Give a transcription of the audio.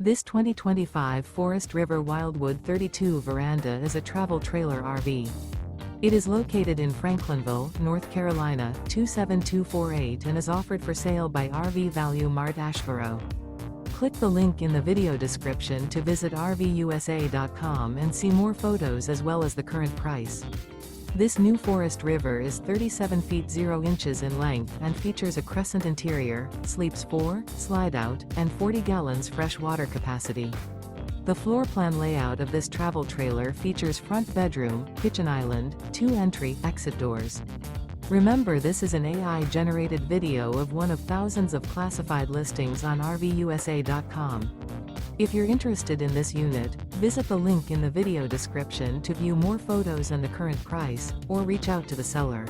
This 2025 Forest River Wildwood 32 veranda is a travel trailer RV. It is located in Franklinville, North Carolina, 27248 and is offered for sale by RV Value Mart Asheboro. Click the link in the video description to visit RVUSA.com and see more photos as well as the current price. This new Forest River is 37 feet 0 inches in length and features a Crescent interior, sleeps 4, Slideout, and 40 gallons fresh water capacity. The floor plan layout of this travel trailer features front bedroom, kitchen island, 2 entry/exit doors. Remember, this is an AI-generated video of one of thousands of classified listings on RVUSA.com. If you're interested in this unit, visit the link in the video description to view more photos and the current price, or reach out to the seller.